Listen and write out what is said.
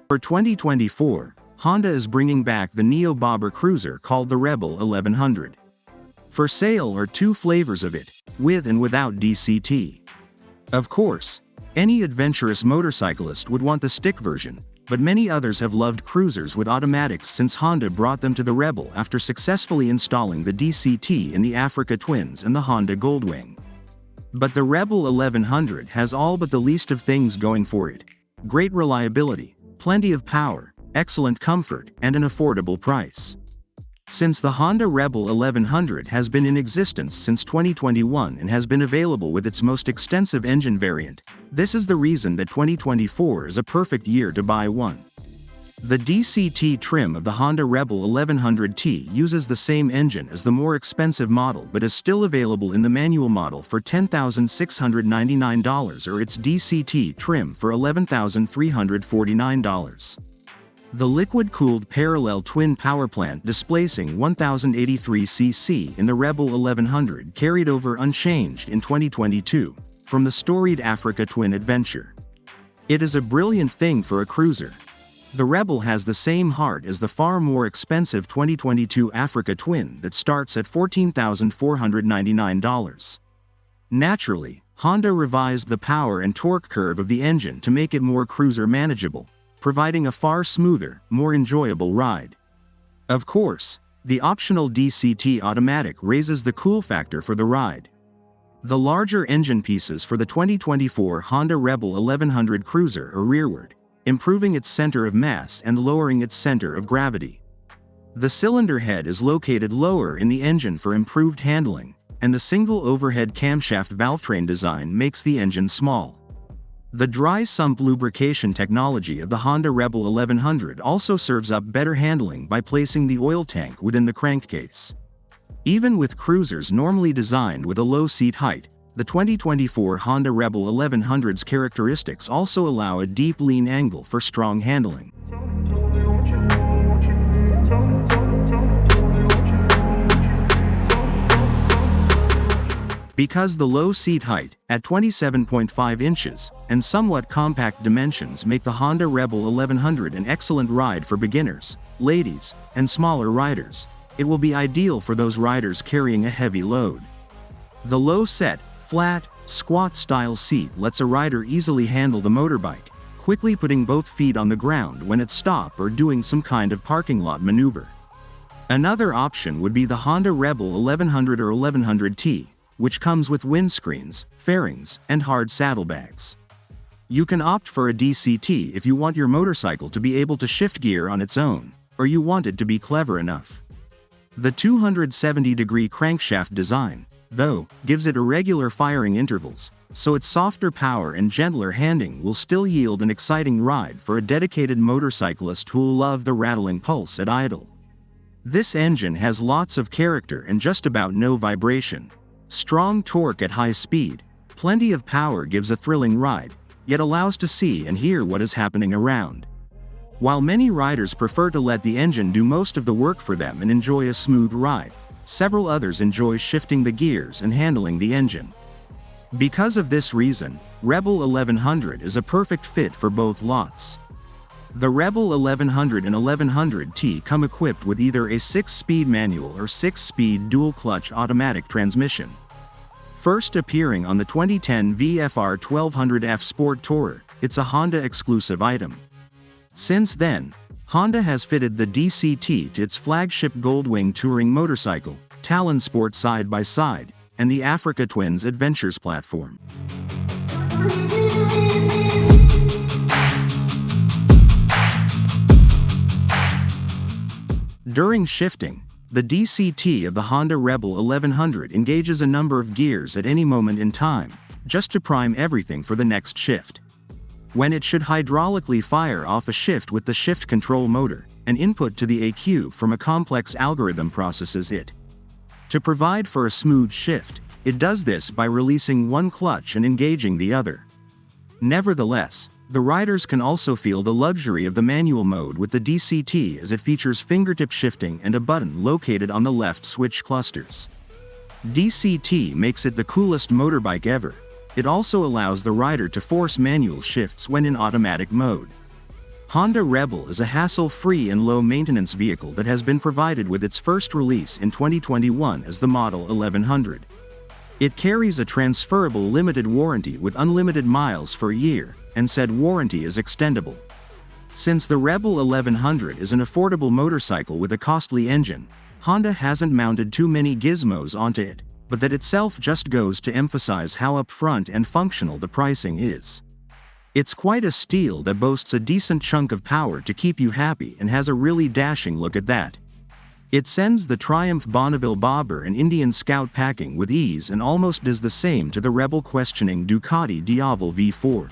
For 2024, Honda is bringing back the neo-bobber cruiser called the Rebel 1100. For sale are two flavors of it, with and without DCT. Of course, any adventurous motorcyclist would want the stick version, but many others have loved cruisers with automatics since Honda brought them to the Rebel after successfully installing the DCT in the Africa Twins and the Honda Goldwing. But the Rebel 1100 has all but the least of things going for it: great reliability, plenty of power, excellent comfort, and an affordable price. Since the Honda Rebel 1100 has been in existence since 2021 and has been available with its most extensive engine variant, this is the reason that 2024 is a perfect year to buy one. The DCT trim of the Honda Rebel 1100T uses the same engine as the more expensive model but is still available in the manual model for $10,699 or its DCT trim for $11,349. The liquid-cooled parallel twin powerplant displacing 1083 cc in the Rebel 1100 carried over unchanged in 2022 from the storied Africa Twin adventure. It is a brilliant thing for a cruiser. The Rebel has the same heart as the far more expensive 2022 Africa Twin that starts at $14,499. Naturally, Honda revised the power and torque curve of the engine to make it more cruiser manageable, providing a far smoother, more enjoyable ride. Of course, the optional DCT automatic raises the cool factor for the ride. The larger engine pieces for the 2024 Honda Rebel 1100 Cruiser are rearward, improving its center of mass and lowering its center of gravity. The cylinder head is located lower in the engine for improved handling, and the single overhead camshaft valvetrain design makes the engine small. The dry sump lubrication technology of the Honda Rebel 1100 also serves up better handling by placing the oil tank within the crankcase. Even with cruisers normally designed with a low seat height, the 2024 Honda Rebel 1100's characteristics also allow a deep lean angle for strong handling. Because the low seat height, at 27.5 inches, and somewhat compact dimensions make the Honda Rebel 1100 an excellent ride for beginners, ladies, and smaller riders, it will be ideal for those riders carrying a heavy load. The low-set, flat, squat-style seat lets a rider easily handle the motorbike, quickly putting both feet on the ground when at stop or doing some kind of parking lot maneuver. Another option would be the Honda Rebel 1100 or 1100T, which comes with windscreens, fairings, and hard saddlebags. You can opt for a DCT if you want your motorcycle to be able to shift gear on its own, or you want it to be clever enough. The 270-degree crankshaft design, though, gives it irregular firing intervals, so its softer power and gentler handling will still yield an exciting ride for a dedicated motorcyclist who'll love the rattling pulse at idle. This engine has lots of character and just about no vibration. Strong torque at high speed, plenty of power gives a thrilling ride, yet allows to see and hear what is happening around. While many riders prefer to let the engine do most of the work for them and enjoy a smooth ride, several others enjoy shifting the gears and handling the engine. Because of this reason, Rebel 1100 is a perfect fit for both lots. The Rebel 1100 and 1100T come equipped with either a 6-speed manual or 6-speed dual-clutch automatic transmission. First appearing on the 2010 VFR 1200F Sport Tourer, it's a Honda-exclusive item. Since then, Honda has fitted the DCT to its flagship Goldwing touring motorcycle, Talon Sport side-by-side, and the Africa Twins Adventures platform. During shifting, the DCT of the Honda Rebel 1100 engages a number of gears at any moment in time, just to prime everything for the next shift. When it should hydraulically fire off a shift with the shift control motor, an input to the ECU from a complex algorithm processes it. To provide for a smooth shift, it does this by releasing one clutch and engaging the other. Nevertheless, the riders can also feel the luxury of the manual mode with the DCT as it features fingertip shifting and a button located on the left switch clusters. DCT makes it the coolest motorbike ever. It also allows the rider to force manual shifts when in automatic mode. Honda Rebel is a hassle-free and low-maintenance vehicle that has been provided with its first release in 2021 as the Model 1100. It carries a transferable limited warranty with unlimited miles for a year, and said warranty is extendable. Since the Rebel 1100 is an affordable motorcycle with a costly engine, Honda hasn't mounted too many gizmos onto it, but that itself just goes to emphasize how upfront and functional the pricing is. It's quite a steal that boasts a decent chunk of power to keep you happy and has a really dashing look at that. It sends the Triumph Bonneville bobber and Indian Scout packing with ease and almost does the same to the Rebel questioning Ducati Diavel V4.